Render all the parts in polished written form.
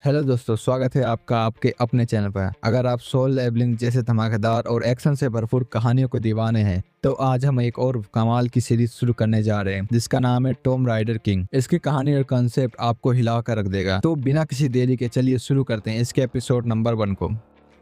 Hello दोस्तों, स्वागत है आपका आपके अपने चैनल पर। अगर आप सोल लेवलिंग जैसे धमाकेदार और एक्शन से भरपूर कहानियों को दीवाने हैं तो आज हम एक और कमाल की सीरीज शुरू करने जा रहे हैं जिसका नाम है टॉम राइडर किंग। इसकी कहानी और कॉन्सेप्ट आपको हिला कर रख देगा। तो बिना किसी देरी के चलिए शुरू करते हैं इसके एपिसोड नंबर 1 को।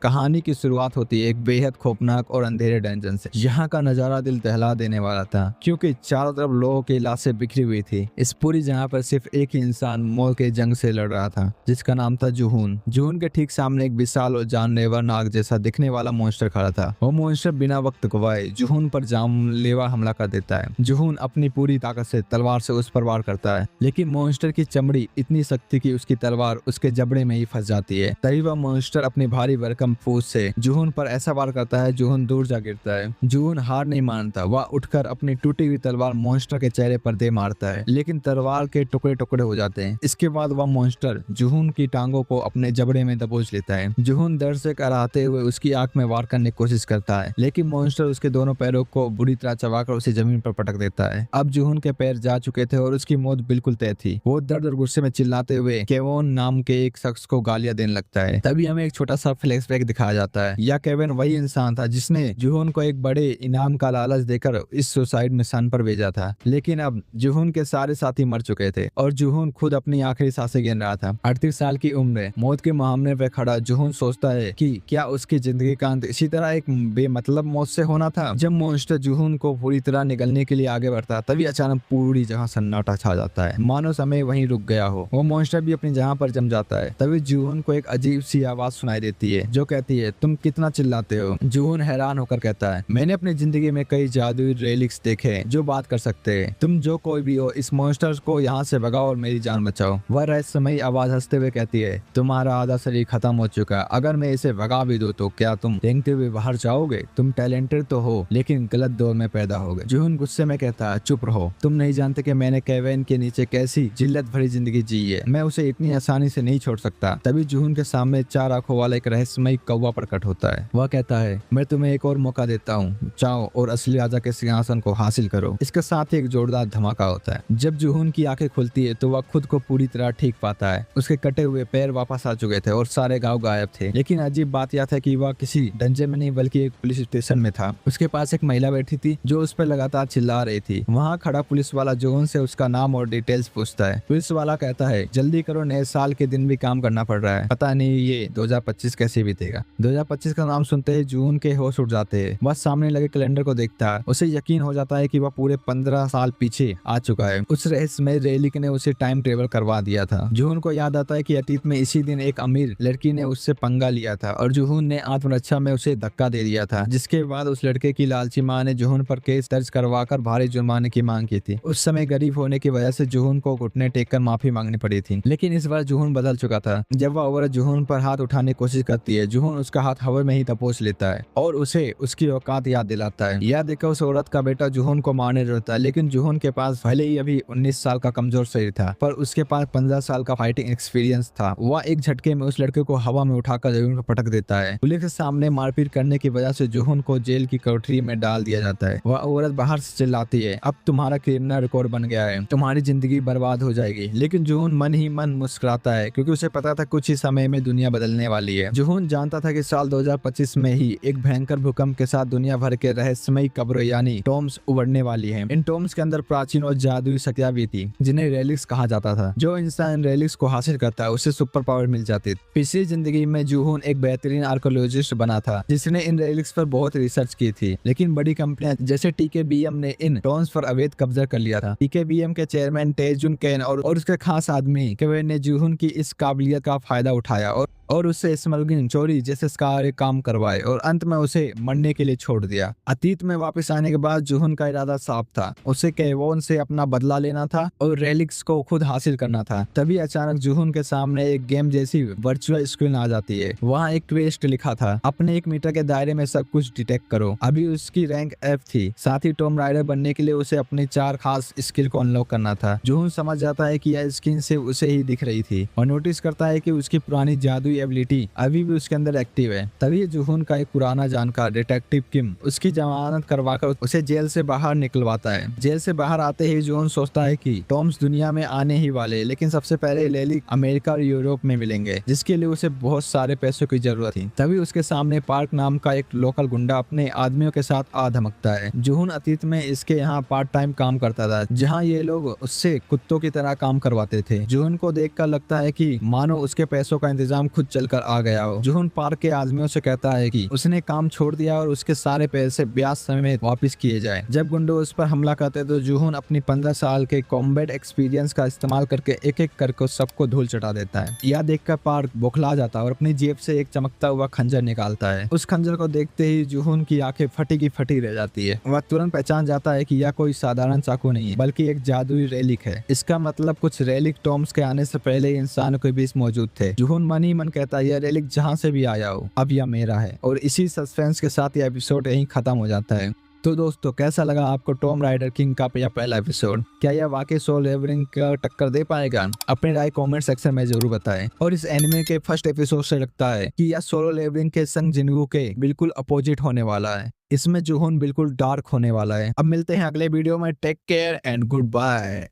कहानी की शुरुआत होती है एक बेहद खौफनाक और अंधेरे डंजन से। यहाँ का नजारा दिल दहला देने वाला था क्योंकि चारों तरफ लोगों की लाशें बिखरी हुई थी। इस पूरी जगह पर सिर्फ एक ही इंसान मौत के जंग से लड़ रहा था जिसका नाम था जूहून। जूहून के ठीक सामने एक विशाल और जानलेवा नाग जैसा दिखने वाला मॉन्स्टर खड़ा था। वो मॉन्स्टर बिना वक्त गवाए जूहून पर जानलेवा हमला कर देता है। जूहून अपनी पूरी ताकत से तलवार से उस पर वार करता है, लेकिन मॉन्स्टर की चमड़ी इतनी सख्त कि उसकी तलवार उसके जबड़े में ही फंस जाती है। तभी वह मॉन्स्टर अपनी भारी भरकम फूस से जूहून पर ऐसा वार करता है जूहून दूर जा गिरता है। जूहून हार नहीं मानता, वह उठकर अपनी टूटी हुई तलवार मॉन्स्टर के चेहरे पर दे मारता है, लेकिन तलवार के टुकड़े टुकड़े हो जाते हैं। इसके बाद वह मॉन्स्टर जूहून की टांगों को अपने जबड़े में दबोच लेता है। जूहून दर्द से कराहते हुए उसकी आंख में वार करने की कोशिश करता है, लेकिन मॉन्स्टर उसके दोनों पैरों को बुरी तरह चबाकर उसे जमीन पर पटक देता है। अब जूहून के पैर जा चुके थे और उसकी मौत बिल्कुल तय थी। वो दर्द और गुस्से में चिल्लाते हुए केवन नाम के एक शख्स को गालियां देने लगता है। तभी हमें एक छोटा सा फ्लैशबैक दिखाया जाता है। यह केविन वही इंसान था जिसने जूहून को एक बड़े इनाम का लालच देकर इस सुसाइड मिशन पर भेजा था, लेकिन अब जूहून के सारे साथी मर चुके थे और जूहून खुद अपनी आखिरी सांसें गिन रहा था। 38 साल की उम्र, मौत के महामने पे खड़ा जूहून सोचता है कि क्या उसकी जिंदगी का अंत इसी तरह एक बेमतलब मौत से होना था। जब मॉन्स्टर जूहून को पूरी तरह निगलने के लिए आगे बढ़ता तभी अचानक पूरी जगह सन्नाटा छा जाता है, मानो समय वहीं रुक गया हो। वो मॉन्स्टर भी अपनी जगह पर जम जाता है। तभी जूहून को एक अजीब सी आवाज सुनाई देती है जो कहती है, तुम कितना चिल्लाते हो। जूहून हैरान होकर कहता है, मैंने अपनी जिंदगी में कई जादुई रेलिक्स देखे जो बात कर सकते हैं। तुम जो कोई भी हो, इस मॉन्स्टर को यहाँ से भगाओ और मेरी जान बचाओ। वह रहस्यमयी आवाज हंसते हुए कहती है, तुम्हारा आधा शरीर खत्म हो चुका है, अगर मैं इसे भगा भी दूं तो क्या तुम रेंगते हुए बाहर जाओगे? तुम टैलेंटेड तो हो लेकिन गलत दौर में पैदा हो गए। जूहून गुस्से में कहता है, चुप रहो, तुम नहीं जानते कि मैंने केविन के नीचे कैसी जिल्लत भरी जिंदगी जी है। मैं उसे इतनी आसानी से नहीं छोड़ सकता। तभी जूहून के सामने 4 आंखों वाला एक रहस्यमयी कौवा प्रकट होता है। वह कहता है, मैं तुम्हें एक और मौका देता हूँ, जाओ और असली राजा के सिंहासन को हासिल करो। इसके साथ ही एक जोरदार धमाका होता है। जब जूहून की आंखें खुलती है तो वह खुद को पूरी तरह ठीक पाता है। उसके कटे हुए पैर वापस आ चुके थे और सारे घाव गायब थे। लेकिन अजीब बात यह था कि वह किसी डंजे में नहीं बल्कि एक पुलिस स्टेशन में था। उसके पास एक महिला बैठी थी जो उस पर लगातार चिल्ला रही थी। वहाँ खड़ा पुलिस वाला जूहून से उसका नाम और डिटेल्स पूछता है। पुलिस वाला कहता है, जल्दी करो, नए साल के दिन भी काम करना पड़ रहा है, पता नहीं ये 2025 कैसे बीतेगा। 2025 का नाम सुनते ही जूहून के होश उड़ जाते हैं। वह सामने लगे कैलेंडर को देखता है। उसे यकीन हो जाता है कि वह पूरे 15 साल पीछे आ चुका है। उस रहस्यमय रेलिक ने उसे टाइम ट्रेवल करवा दिया था। जूहून को याद आता है कि अतीत में इसी दिन एक अमीर लड़की ने उससे पंगा लिया था और जूहून ने आत्मरक्षा में उसे धक्का दे दिया था, जिसके बाद उस लड़के की लालची मां ने जूहून पर केस दर्ज करवाकर भारी जुर्माने की मांग की थी। उस समय गरीब होने की वजह से जूहून को घुटने टेक कर माफी मांगनी पड़ी थी, लेकिन इस बार जूहून बदल चुका था। जब वह औरत जूहून पर हाथ उठाने की कोशिश करती है, जूहून उसका हाथ हवा में ही दबोच लेता है और उसे उसकी औकात याद दिलाता है। यह देखकर उस औरत का बेटा जूहून को मारने रहता है, लेकिन जूहून के पास भले ही अभी 19 साल का कमजोर शरीर था, पर उसके पास 15 साल का फाइटिंग एक्सपीरियंस था। वह एक झटके में उस लड़के को हवा में उठाकर जूहून को पटक देता है। पुलिस के सामने मारपीट करने की वजह से जूहून को जेल की कोठरी में डाल दिया जाता है। वह औरत बाहर से चिल्लाती है, अब तुम्हारा क्रिमिनल रिकॉर्ड बन गया है, तुम्हारी जिंदगी बर्बाद हो जाएगी। लेकिन जूहून मन ही मन मुस्कुराता है क्योंकि उसे पता था कुछ ही समय में दुनिया बदलने वाली है। जूहून जानता था कि साल 2025 में ही एक भयंकर भूकंप के साथ दुनिया भर के रहस्यमयी कब्र यानी टॉम्स उबरने वाली हैं। इन टॉम्स के अंदर प्राचीन और जादुई शक्तियां भी थी जिन्हें रेलिक्स कहा जाता था। जो इंसान इन रेलिक्स को हासिल करता है उसे सुपर पावर मिल जाती। पिछली जिंदगी में जूहून एक बेहतरीन आर्कियोलॉजिस्ट बना था जिसने इन रेलिक्स पर बहुत रिसर्च की थी, लेकिन बड़ी कंपनियां जैसे टीकेबीएम ने इन टॉम्स पर अवैध कब्जा कर लिया था। टीकेबीएम के चेयरमैन तेजुन केन और उसके खास आदमी केविन ने जूहून की इस काबिलियत का फायदा उठाया और उससे स्मगलिंग, चोरी जैसे सारे काम करवाए और अंत में उसे मरने के लिए छोड़ दिया। अतीत में वापस आने के बाद जूहून का इरादा साफ था, उसे केवोन से अपना बदला लेना था और रेलिक्स को खुद हासिल करना था। तभी अचानक जूहून के सामने एक गेम जैसी वर्चुअल स्क्रीन आ जाती है। वहाँ एक ट्विस्ट लिखा था, अपने 1 मीटर के दायरे में सब कुछ डिटेक्ट करो। अभी उसकी रैंक F थी, साथ ही टॉम राइडर बनने के लिए उसे अपने 4 खास स्किल को अनलॉक करना था। जूहून समझ जाता है कि यह स्क्रीन से उसे ही दिख रही थी और नोटिस करता है कि उसकी पुरानी जादुई हुई एबिलिटी अभी भी उसके अंदर एक्टिव है। तभी जुहून का एक पुराना जानकार डिटेक्टिव किम उसकी जमानत करवाकर उसे जेल से बाहर निकलवाता है। जेल से बाहर आते ही जुहून सोचता है कि टॉम्स दुनिया में आने ही वाले, लेकिन सबसे पहले लेलिक अमेरिका और यूरोप में मिलेंगे, जिसके लिए उसे बहुत सारे पैसों की जरूरत थी। तभी उसके सामने पार्क नाम का एक लोकल गुंडा अपने आदमियों के साथ आ धमकता है। जुहून अतीत में इसके यहाँ पार्ट टाइम काम करता था, जहाँ ये लोग उससे कुत्तों की तरह काम करवाते थे। जुहून को देखकर लगता है कि मानो उसके पैसों का इंतजाम खुद चलकर आ गया हो। जुहून पार्क के आदमियों से कहता है कि उसने काम छोड़ दिया और उसके सारे पैसे ब्याज समेत वापस किए जाए। जब गुंडे उस पर हमला करते तो जुहून अपनी 15 साल के कॉम्बैट एक्सपीरियंस का इस्तेमाल करके एक एक करके सबको धूल चटा देता है। यह देखकर पार्क बौखला जाता है और अपनी जेब से एक चमकता हुआ खंजर निकालता है। उस खंजर को देखते ही जुहून की आंखें फटी की फटी रह जाती है। वह तुरंत पहचान जाता है कि यह कोई साधारण चाकू नहीं है, बल्कि एक जादुई रेलिक है। इसका मतलब कुछ रेलिक टॉम्स के आने से पहले इंसानों के बीच मौजूद थे। जुहून मन ही मन कहता है यह रेलिक जहाँ से भी आया हो, अब यह मेरा है। और इसी सस्पेंस के साथ यह एपिसोड यहीं खत्म हो जाता है। तो दोस्तों, कैसा लगा आपको टॉम राइडर किंग का यह पहला एपिसोड? क्या यह वाकई सोल लेवलिंग का टक्कर दे पाएगा? अपनी राय कमेंट सेक्शन में जरूर बताएं। और इस एनिमे के फर्स्ट एपिसोड से लगता है कि यह सोलो लेवलिंग के संग जिन्गू के बिल्कुल अपोजिट होने वाला है। इसमें जुहून बिल्कुल डार्क होने वाला है। अब मिलते हैं अगले वीडियो में। Take care and good bye.